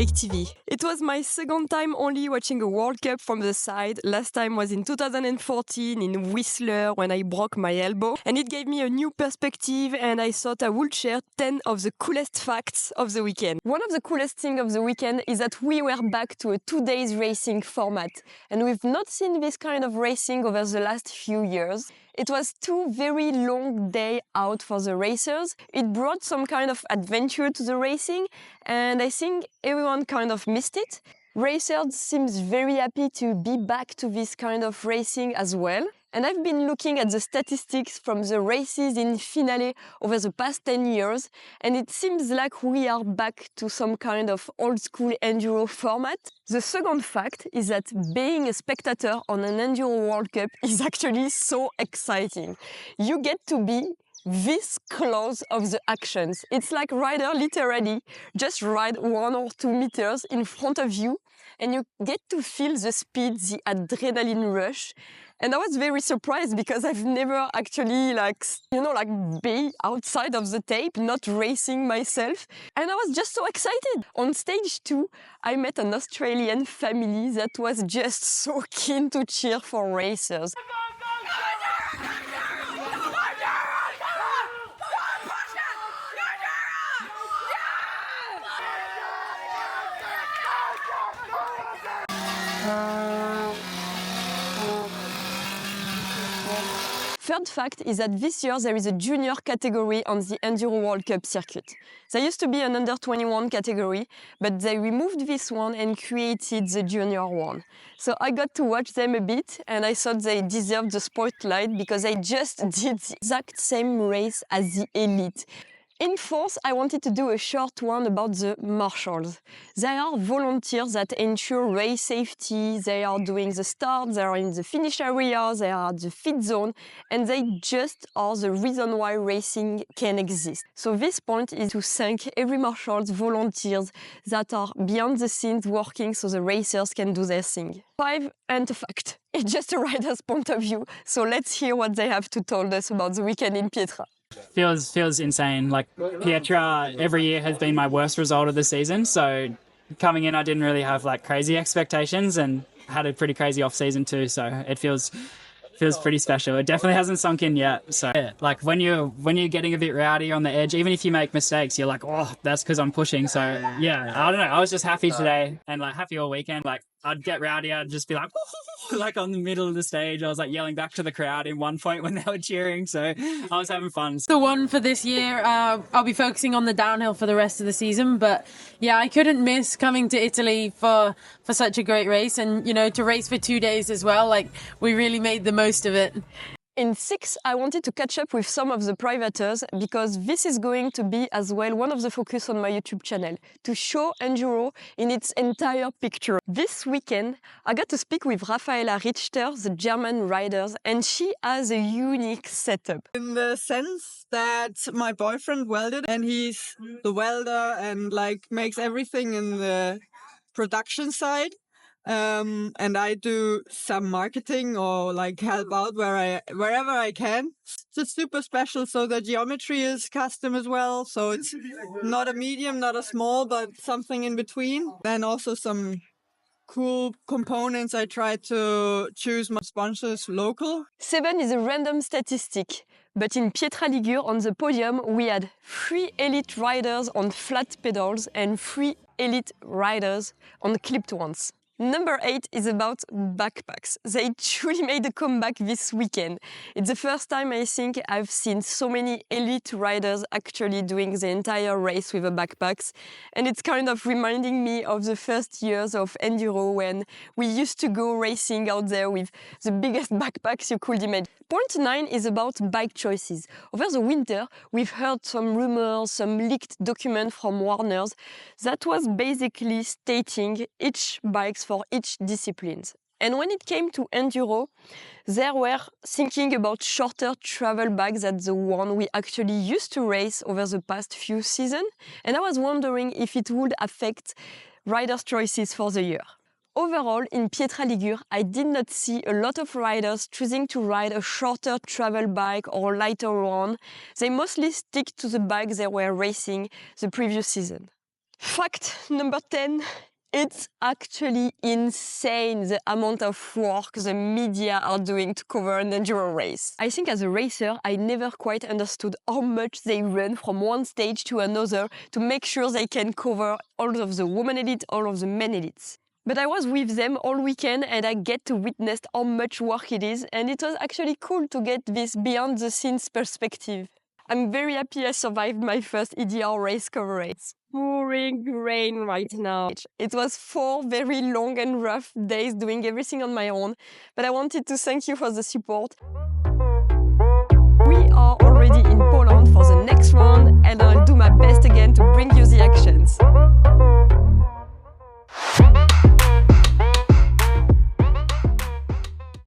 Bike TV. It was my second time only watching a World Cup from the side. Last time was in 2014 in Whistler when I broke my elbow. And it gave me a new perspective and I thought I would share 10 of the coolest facts of the weekend. One of the coolest things of the weekend is that we were back to a 2 days racing format. And we've not seen this kind of racing over the last few years. It was 2 very long days out for the racers. It brought some kind of adventure to the racing, and I think everyone kind of missed it. Racers seems very happy to be back to this kind of racing as well. And I've been looking at the statistics from the races in finale over the past 10 years, and it seems like we are back to some kind of old school enduro format. The second fact is that being a spectator on an Enduro World Cup is actually so exciting. You get to be this close of the actions. It's like rider literally just ride 1 or 2 meters in front of you and you get to feel the speed, the adrenaline rush. And I was very surprised because I've never actually be outside of the tape, not racing myself. And I was just so excited. On stage 2, I met an Australian family that was just so keen to cheer for racers. Third fact is that this year there is a junior category on the Enduro World Cup circuit. There used to be an under 21 category, but they removed this one and created the junior one. So I got to watch them a bit and I thought they deserved the spotlight because they just did the exact same race as the elite. In fourth, I wanted to do a short one about the marshals. They are volunteers that ensure race safety. They are doing the start, they are in the finish area, they are at the fit zone, and they just are the reason why racing can exist. So this point is to thank every marshals, volunteers that are behind the scenes working so the racers can do their thing. 5 and a fact. It's just a rider's point of view. So let's hear what they have to tell us about the weekend in Pietra. Feels insane. Like Pietra every year has been my worst result of the season. So coming in, I didn't really have like crazy expectations and had a pretty crazy off season too. So it feels pretty special. It definitely hasn't sunk in yet. So like when you're getting a bit rowdy on the edge, even if you make mistakes, you're like, oh, that's because I'm pushing. So yeah, I don't know. I was just happy today and like happy all weekend. Like I'd get rowdy, I'd just be like, like on the middle of the stage. I was like yelling back to the crowd in one point when they were cheering. So I was having fun. The one for this year, I'll be focusing on the downhill for the rest of the season. But yeah, I couldn't miss coming to Italy for such a great race and, you know, to race for 2 days as well. Like we really made the most of it. In 6, I wanted to catch up with some of the privateurs because this is going to be as well one of the focus on my YouTube channel, to show Enduro in its entire picture. This weekend, I got to speak with Raffaella Richter, the German riders, and she has a unique setup. In the sense that my boyfriend welded and he's the welder and like makes everything in the production side. And I do some marketing or like help out wherever I can. It's just super special. So the geometry is custom as well. So it's not a medium, not a small, but something in between. Then also some cool components. I try to choose my sponsors local. 7 is a random statistic. But in Pietra Ligure on the podium, we had 3 elite riders on flat pedals and 3 elite riders on clipped ones. Number 8 is about backpacks. They truly made a comeback this weekend. It's the first time I think I've seen so many elite riders actually doing the entire race with a backpacks. And it's kind of reminding me of the first years of Enduro when we used to go racing out there with the biggest backpacks you could imagine. Point 9 is about bike choices. Over the winter, we've heard some rumors, some leaked documents from Warners that was basically stating each bikes for each discipline. And when it came to Enduro, they were thinking about shorter travel bags than the one we actually used to race over the past few seasons. And I was wondering if it would affect riders' choices for the year. Overall, in Pietra Ligure, I did not see a lot of riders choosing to ride a shorter travel bike or lighter one. They mostly stick to the bike they were racing the previous season. Fact number 10. It's actually insane the amount of work the media are doing to cover an enduro race. I think as a racer, I never quite understood how much they run from one stage to another to make sure they can cover all of the women elite, all of the men elites. But I was with them all weekend and I get to witness how much work it is, and it was actually cool to get this behind the scenes perspective. I'm very happy I survived my first EDR race coverage. It's pouring rain right now. It was 4 very long and rough days doing everything on my own, but I wanted to thank you for the support. We are already in Poland for the next round, and I'll do my best again to bring you the actions.